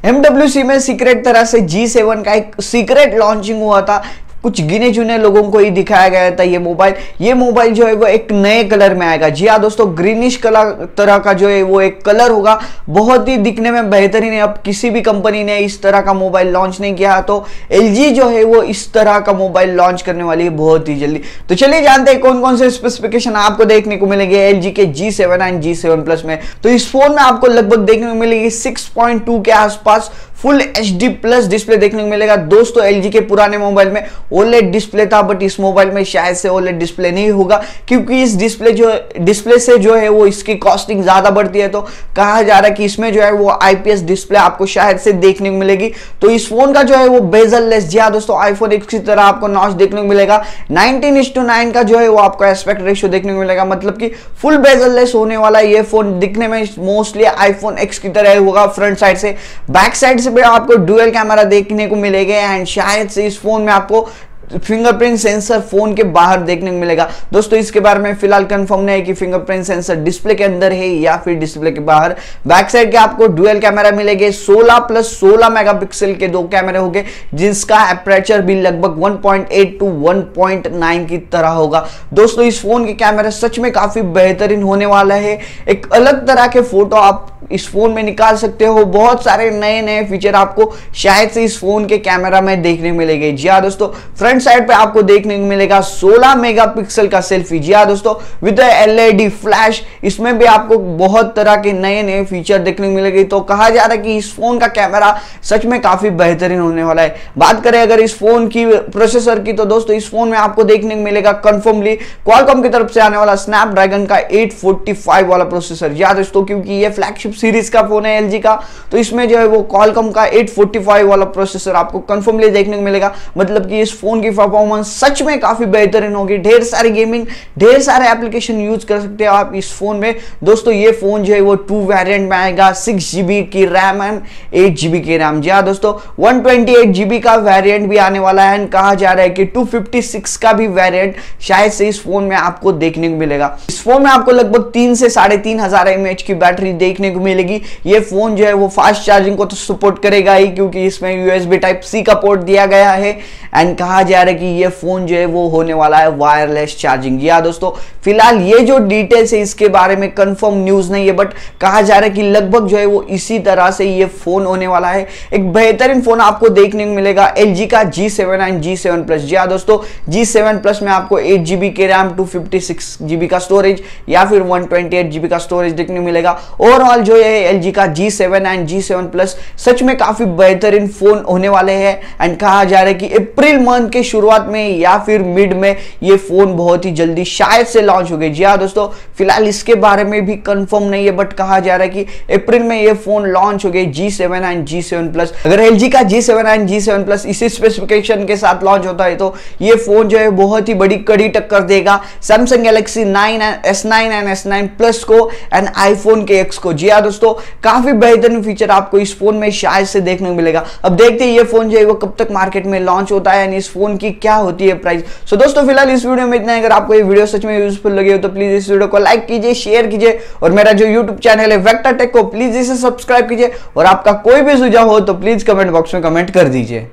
MWC में secret तरह से G7 का एक सीक्रेट लॉन्चिंग हुआ था। कुछ गिने चुने लोगों को ही दिखाया गया था ये मोबाइल जो है वो एक नए कलर में आएगा। जी हाँ दोस्तों, ग्रीनिश कलर तरह का जो है वो एक कलर होगा, बहुत ही दिखने में बेहतरीन है। अब किसी भी कंपनी ने इस तरह का मोबाइल लॉन्च नहीं किया, तो LG जो है वो इस तरह का मोबाइल लॉन्च करने वाली है बहुत ही जल्दी। तो चलिए जानते हैं कौन कौन से स्पेसिफिकेशन आपको देखने को मिलेंगे LG के G7 एंड G7 Plus में। तो इस फोन में आपको लगभग देखने को मिलेगी 6.2 के आसपास फुल HD प्लस डिस्प्ले देखने को मिलेगा। दोस्तों LG के पुराने मोबाइल में OLED डिस्प्ले था, बट इस मोबाइल में शायद से OLED डिस्प्ले नहीं होगा, क्योंकि इस डिस्प्ले से जो है वो इसकी कॉस्टिंग ज्यादा बढ़ती है। तो कहा जा रहा है कि इसमें जो है वो IPS डिस्प्ले आपको शायद से देखने को मिलेगी। तो इस फोन का जो है वो बेजल लेस, जी हाँ दोस्तों, आईफोन X की तरह आपको नॉच देखने को मिलेगा। 19:9 का जो है वो आपको एस्पेक्ट रेशियो देखने को मिलेगा, मतलब कि फुल बेजल लेस होने वाला ये फोन दिखने में मोस्टली आईफोन X की तरह होगा फ्रंट साइड से। बैक साइड से भी आपको डुअल कैमरा देखने को मिलेगा, एंड शायद से इस फोन में आपको फिंगरप्रिंट सेंसर फोन के बाहर देखने को मिलेगा। दोस्तों इसके बारे में फिलहाल कंफर्म नहीं है कि फिंगरप्रिंट सेंसर डिस्प्ले के अंदर है या फिर डिस्प्ले के बाहर। बैक साइड के आपको डुअल कैमरा मिलेंगे, 16+16 मेगापिक्सल के 2 कैमरे होंगे, जिसका अपर्चर भी लगभग 1.8 to 1.9 की तरह होगा। दोस्तों इस फोन के कैमरा सच में काफी बेहतरीन होने वाला है। एक अलग तरह के फोटो आप इस फोन में निकाल सकते हो। बहुत सारे नए नए फीचर आपको शायद से इस फोन के कैमरा में देखने को मिलेंगे। जी हाँ दोस्तों, फ्रंट साइड पे आपको देखने को मिलेगा 16 मेगापिक्सल का सेल्फी। जी हाँ दोस्तों, विद LED फ्लैश, इसमें भी आपको बहुत तरह के नए नए फीचर देखने को मिलेंगे। तो कहा जा रहा है कि इस फोन का कैमरा सच में काफी बेहतरीन होने वाला है। बात करें अगर इस फोन की प्रोसेसर की, तो दोस्तों इस फोन में आपको देखने को मिलेगा कंफर्मली क्वालकॉम की तरफ से आने वाला स्नैपड्रैगन का 845 वाला प्रोसेसर। जी हाँ दोस्तों, क्योंकि ये फ्लैगशिप सीरीज का फोन है LG का, तो इसमें जो है वो क्वालकॉम का 845 वाला प्रोसेसर आपको कंफर्मली देखने को मिलेगा। मतलब कि इस फोन की परफॉर्मेंस सच में काफी बेहतरीन होगी। ढेर सारी गेमिंग, ढेर सारे एप्लीकेशन यूज कर सकते हो आप इस फोन में। दोस्तों ये फोन जो है वो 2 वेरिएंट में आएगा, 6GB की रैम एंड 8GB की रैम। जी हाँ दोस्तों, 128GB का वेरिएंट भी आने वाला है, एंड कहा जा रहा है कि 256 का भी वेरिएंट शायद से इस फोन में आपको देखने को मिलेगा। इस फोन में आपको लगभग 3 से 3500 mAh की बैटरी देखने को मिलेगी। ये फोन जो है वो फास्ट चार्जिंग को तो सपोर्ट करेगा ही, क्योंकि इसमें USB Type-C का पोर्ट दिया गया है, एंड कहा जा रहा है कि ये फोन जो है वो होने वाला है वायरलेस चार्जिंग। जी हाँ दोस्तों, फिलहाल ये जो डिटेल्स है इसके बारे में कंफर्म न्यूज नहीं है, बट कहा जा रहा है कि लगभग जो है वो इसी तरह से ये फोन होने वाला है। एक बेहतरीन फोन आपको देखने को मिलेगा LG का G7 एंड G7 Plus। जी हाँ दोस्तों, G7 Plus में आपको 8GB की रैम, 256GB का स्टोरेज या फिर 128GB का स्टोरेज देखने को मिलेगा। ओवरऑल जो है LG का G7 एंड G7 Plus सच में काफी बेहतरीन फोन होने वाले हैं, एंड कहा जा रहा है कि अप्रैल मंथ के शुरुआत में या फिर मिड में ये फोन बहुत ही जल्दी शायद से लॉन्च हो गए। जी हाँ दोस्तों, फिलहाल इसके बारे में भी कंफर्म नहीं है, बट कहा जा रहा है कि अप्रैल में ये फोन लॉन्च हो गए G7 एंड G7 Plus। अगर LG का G7 एंड G7 Plus इसी स्पेसिफिकेशन के साथ लॉन्च होता है तो ये फोन जो है बहुत ही बड़ी कड़ी टक्कर देगा Samsung Galaxy S9 and S9 Plus को एंड आईफोन के X को। जी हाँ दोस्तों, काफी बेहतरीन फीचर आपको इस फोन में शायद से देखने को मिलेगा। अब देखते हैं ये फोन जो है वो कब तक मार्केट में लॉन्च होता है, एंड इस फोन की क्या होती है प्राइस। सो दोस्तों फिलहाल इस वीडियो में इतना है। अगर आपको ये वीडियो सच में यूजफुल लगे हो तो प्लीज इस वीडियो को लाइक कीजिए, शेयर कीजिए, और मेरा जो यूट्यूब चैनल है वेक्टर टेक को प्लीज इसे सब्सक्राइब कीजिए, और आपका कोई भी सुझाव हो तो प्लीज कमेंट बॉक्स में कमेंट कर दीजिए।